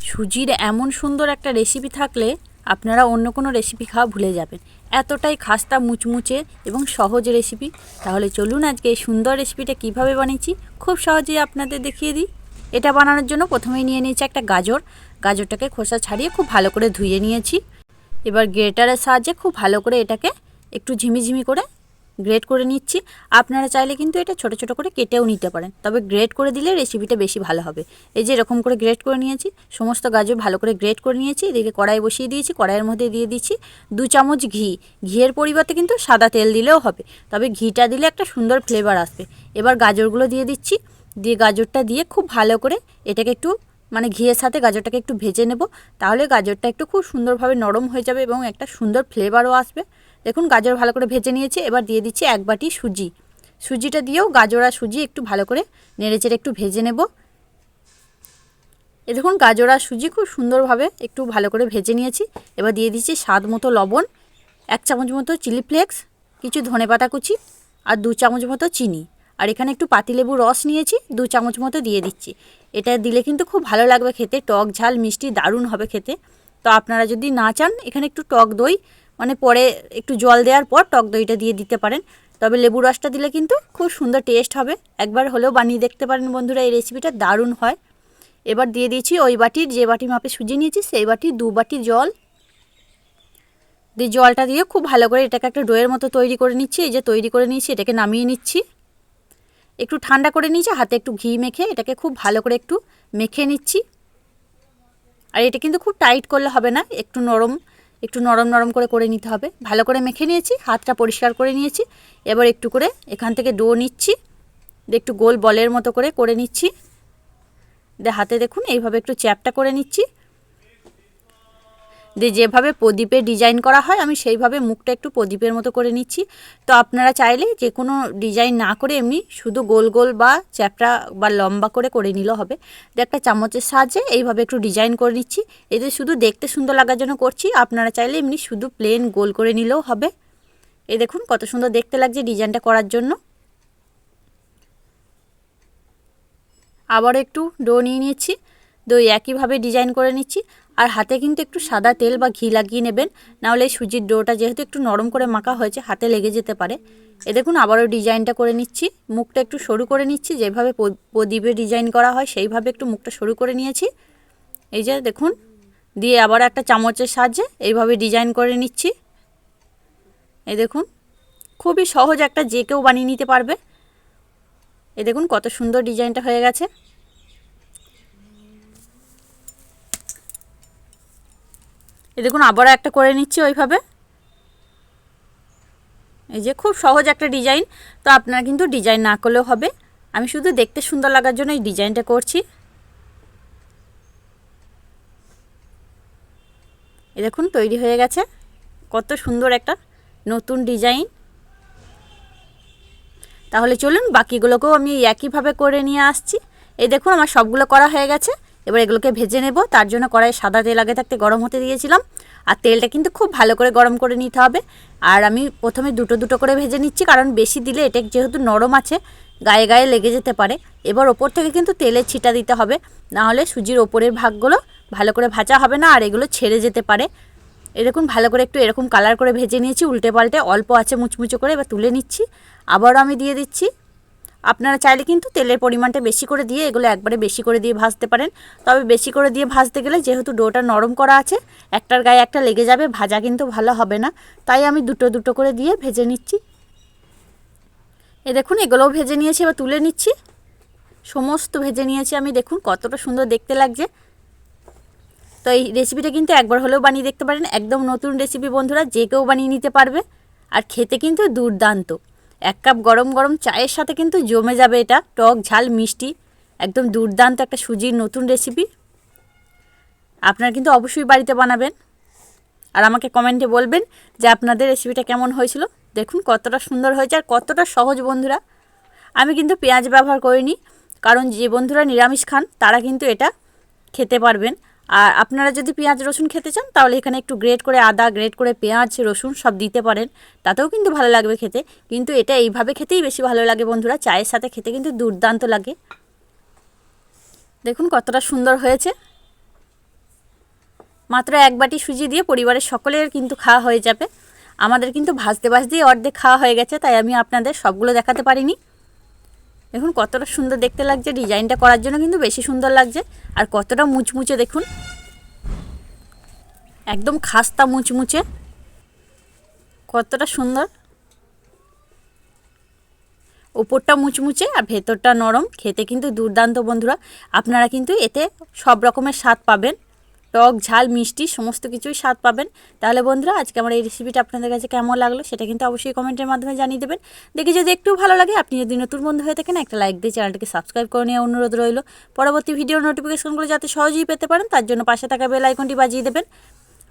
সুজির এমন সুন্দর একটা রেসিপি থাকলে আপনারা অন্য কোনো রেসিপি খাওয়া ভুলে যাবেন। এতটাই খাস্তা মুচমুচে এবং সহজ রেসিপি। তাহলে চলুন আজকে এই সুন্দর রেসিপিটা কিভাবে বানিয়েছি খুব সহজেই আপনাদের দেখিয়ে দিই। এটা বানানোর জন্য প্রথমেই নিয়ে নিয়েছি একটা গাজর। গাজরটাকে খোসা ছাড়িয়ে খুব ভালো করে ধুয়ে নিয়েছি। এবার গ্রেটারের সাহায্যে খুব ভালো করে এটাকে একটু ঝিমিঝিমি করে গ্রেট করে নিচ্ছি। আপনারা চাইলে কিন্তু এটা ছোট ছোট করে কেটেও নিতে পারেন, তবে গ্রেট করে দিলে রেসিপিটা বেশি ভালো হবে। এই যে এরকম করে গ্রেট করে নিয়েছি, সমস্ত গাজর ভালো করে গ্রেট করে নিয়েছি। এদিকে কড়াই বসিয়ে দিয়েছি, কড়াইয়ের মধ্যে দিয়ে দিচ্ছি 2 চামচ ঘি। ঘিয়ের পরিবর্তে কিন্তু সাদা তেল দিলেও হবে, তবে ঘিটা দিলে একটা সুন্দর ফ্লেভার আসবে। এবার গাজরগুলো দিয়ে দিচ্ছি, দিয়ে গাজরটা দিয়ে খুব ভালো করে এটাকে একটু ঘিয়ের সাথে গাজরটাকে একটু ভেজে নেব। তাহলে গাজরটা একটু খুব সুন্দরভাবে নরম হয়ে যাবে এবং একটা সুন্দর ফ্লেভারও আসবে। দেখুন গাজর ভালো করে ভেজে নিয়েছি। এবার দিয়ে দিচ্ছি 1 বাটি সুজি। সুজিটা দিয়েও গাজর আর সুজি একটু ভালো করে নেড়েচেড়ে একটু ভেজে নেব। দেখুন গাজর আর সুজি খুব সুন্দরভাবে একটু ভালো করে ভেজে নিয়েছি। এবার দিয়ে দিচ্ছি স্বাদ মতো লবণ, 1 চামচ মতো চিলি ফ্লেক্স, কিছু ধনেপাতা কুচি আর 2 চামচ মতো চিনি। আর এখানে একটু পাতিলেবুর রস নিয়েছি, 2 চামচ মতো দিয়ে দিচ্ছি। এটা দিলে কিন্তু খুব ভালো লাগবে খেতে, টক ঝাল মিষ্টি দারুণ হবে খেতে। তো আপনারা যদি না চান এখানে একটু টক দই পরে একটু জল দেওয়ার পর টক দইটা দিয়ে দিতে পারেন, তবে লেবু রসটা দিলে কিন্তু খুব সুন্দর টেস্ট হবে। একবার হলেও বানিয়ে দেখতে পারেন বন্ধুরা, এই রেসিপিটা দারুণ হয়। এবার দিয়ে দিয়েছি ওই বাটির যে বাটি মাপে সুজি নিয়েছি সেই বাটি 2 বাটি জল। দিয়ে জলটা দিয়ে খুব ভালো করে এটাকে একটা ডোয়ের মতো তৈরি করে নিচ্ছি। এই যে তৈরি করে নিয়েছি, এটাকে নামিয়ে নিচ্ছি। একটু ঠান্ডা করে নিয়েছি, হাতে একটু ঘি মেখে এটাকে খুব ভালো করে একটু মেখে নিচ্ছি। আর এটা কিন্তু খুব টাইট করলে হবে না, একটু নরম নরম করে নিতে হবে। ভালো করে মেখে নিয়েছি, হাতটা পরিষ্কার করে নিয়েছি। এবার একটু করে এখান থেকে ডো নিচ্ছি, একটু গোল বলের মতো করে নিচ্ছি। হাতে দেখুন এইভাবে একটু চ্যাপটা করে নিচ্ছি। দিয়ে যেভাবে প্রদীপের ডিজাইন করা হয় আমি সেইভাবে মুখটা একটু প্রদীপের মতো করে নিচ্ছি। তো আপনারা চাইলে যে কোনো ডিজাইন না করে এমনি শুধু গোল গোল বা চ্যাপটা বা লম্বা করে নিলেও হবে। দিয়ে একটা চামচের সাহায্যে এইভাবে একটু ডিজাইন করে নিচ্ছি। এতে শুধু দেখতে সুন্দর লাগার জন্য করছি, আপনারা চাইলে এমনি শুধু প্লেন গোল করে নিলেও হবে। এই দেখুন কত সুন্দর দেখতে লাগছে ডিজাইনটা করার জন্য। আবারও একটু ডো নিয়ে নিচ্ছি, দই একইভাবে ডিজাইন করে নিচ্ছি। আর হাতে কিন্তু একটু সাদা তেল বা ঘি লাগিয়ে নেবেন, নাহলে এই সুজির ডোটা যেহেতু একটু নরম করে মাখা হয়েছে হাতে লেগে যেতে পারে। দেখুন আবারও ডিজাইনটা করে নিচ্ছি, মুখটা একটু সরু করে নিচ্ছি, যেভাবে প্রদীপে ডিজাইন করা হয় সেইভাবে একটু মুখটা সরু করে নিয়েছি। এই যে দেখুন, দিয়ে আবার একটা চামচের সাহায্যে এইভাবে ডিজাইন করে নিচ্ছি। এই দেখুন খুবই সহজ, একটা যে কেউ বানিয়ে নিতে পারবে। দেখুন কত সুন্দর ডিজাইনটা হয়ে গেছে। দেখুন আবারও একটা করে নিচ্ছি ওইভাবে। এই যে খুব সহজ একটা ডিজাইন, তো আপনারা কিন্তু ডিজাইন না করলেও হবে, আমি শুধু দেখতে সুন্দর লাগার জন্য এই ডিজাইনটা করছি। দেখুন তৈরি হয়ে গেছে কত সুন্দর একটা নতুন ডিজাইন। তাহলে চলুন বাকিগুলোকেও আমি একইভাবে করে নিয়ে আসছি। দেখুন আমার সবগুলো করা হয়ে গেছে। এবার এগুলোকে ভেজে নেব। তার জন্য কড়াইয়ে সাদা তেল আগে থাকতে গরম হতে দিয়েছিলাম, আর তেলটা কিন্তু খুব ভালো করে গরম করে নিতে হবে। আর আমি প্রথমে দুটো করে ভেজে নিচ্ছি, কারণ বেশি দিলে এটা যেহেতু নরম আছে গায়ে গায়ে লেগে যেতে পারে। এবার ওপর থেকে কিন্তু তেলের ছিটা দিতে হবে, নাহলে সুজির ওপরের ভাগগুলো ভালো করে ভাজা হবে না আর এগুলো ছেড়ে যেতে পারে। দেখুন ভালো করে একটু এরকম কালার করে ভেজে নিয়েছি, উল্টে পাল্টে অল্প আছে মুচমুচো করে। এবার তুলে নিচ্ছি, আবারও আমি দিয়ে দিচ্ছি। আপনারা চাইলে কিন্তু তেলের পরিমাণটা বেশি করে দিয়ে এগুলো একবারে বেশি করে দিয়ে ভাজতে পারেন, তবে বেশি করে দিয়ে ভাজতে গেলে যেহেতু ডোটা নরম করা আছে একটার গায়ে একটা লেগে যাবে, ভাজা কিন্তু ভালো হবে না। তাই আমি দুটো করে দিয়ে ভেজে নিচ্ছি। দেখুন এগুলোও ভেজে নিয়েছি, এবার তুলে নিচ্ছি। সমস্ত ভেজে নিয়েছি আমি, দেখুন কতটা সুন্দর দেখতে লাগছে। তো এই রেসিপিটা কিন্তু একবার হলেও বানিয়ে দেখতে পারেন, একদম নতুন রেসিপি বন্ধুরা, যে কেউ বানিয়ে নিতে পারবে। আর খেতে কিন্তু দুর্দান্ত, 1 কাপ গরম গরম চায়ের সাথে কিন্তু জমে যাবে এটা, টক ঝাল মিষ্টি একদম দুর্দান্ত একটা সুজির নতুন রেসিপি। আপনারা কিন্তু অবশ্যই বাড়িতে বানাবেন আর আমাকে কমেন্টে বলবেন যে আপনাদের রেসিপিটা কেমন হয়েছিল। দেখুন কতটা সুন্দর হয়েছে আর কতটা সহজ বন্ধুরা। আমি কিন্তু পেঁয়াজ ব্যবহার করিনি, কারণ যে বন্ধুরা নিরামিষ খান তারা কিন্তু এটা খেতে পারবেন। আর আপনারা যদি পেঁয়াজ রসুন খেতে চান তাহলে এখানে একটু গ্রেট করে আদা, গ্রেট করে পেঁয়াজ রসুন সব দিতে পারেন, তাতেও কিন্তু ভালো লাগবে খেতে। কিন্তু এটা এইভাবে খেতেই বেশি ভালো লাগে বন্ধুরা, চায়ের সাথে খেতে কিন্তু দুর্দান্ত লাগে। দেখুন কতটা সুন্দর হয়েছে। মাত্র 1 বাটি সুজি দিয়ে পরিবারের সকলের কিন্তু খাওয়া হয়ে যাবে। আমাদের কিন্তু ভাজতে ভাজতেই অর্ধেক খাওয়া হয়ে গেছে, তাই আমি আপনাদের সবগুলো দেখাতে পারিনি। দেখুন কতটা সুন্দর দেখতে লাগছে, ডিজাইনটা করার জন্য কিন্তু বেশি সুন্দর লাগছে। আর কতটা মুচমুচে দেখুন, একদম খাস্তা মুচমুচে, কতটা সুন্দর। ওপরটা মুচমুচে আর ভেতরটা নরম, খেতে কিন্তু দুর্দান্ত বন্ধুরা। আপনারা কিন্তু এতে সব রকমের স্বাদ পাবেন, টক ঝাল মিষ্টি সমস্ত কিছুই স্বাদ পাবেন। তাহলে বন্ধুরা আজকে আমার এই রেসিপিটা আপনাদের কাছে কেমন লাগলো সেটা কিন্তু অবশ্যই কমেন্টের মাধ্যমে জানিয়ে দেবেন। দেখে যদি একটু ভালো লাগে, আপনি যদি নতুন বন্ধু হয়ে থাকেন একটা লাইক দিয়ে চ্যানেলটিকে সাবস্ক্রাইব করে নেওয়ার অনুরোধ রইল। পরবর্তী ভিডিওর নোটিফিকেশনগুলো যাতে সহজেই পেতে পারেন তার জন্য পাশে থাকা বেল আইকনটি বাজিয়ে দেবেন।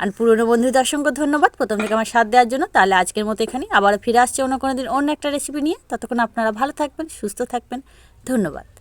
আর পুরনো বন্ধুদের অসংখ্য ধন্যবাদ প্রথম থেকে আমার সাথ দেওয়ার জন্য। তাহলে আজকের মতো এখানে আবার ফিরে আসছে অন্য কোনো দিন অন্য একটা রেসিপি নিয়ে। ততক্ষণ আপনারা ভালো থাকবেন, সুস্থ থাকবেন। ধন্যবাদ।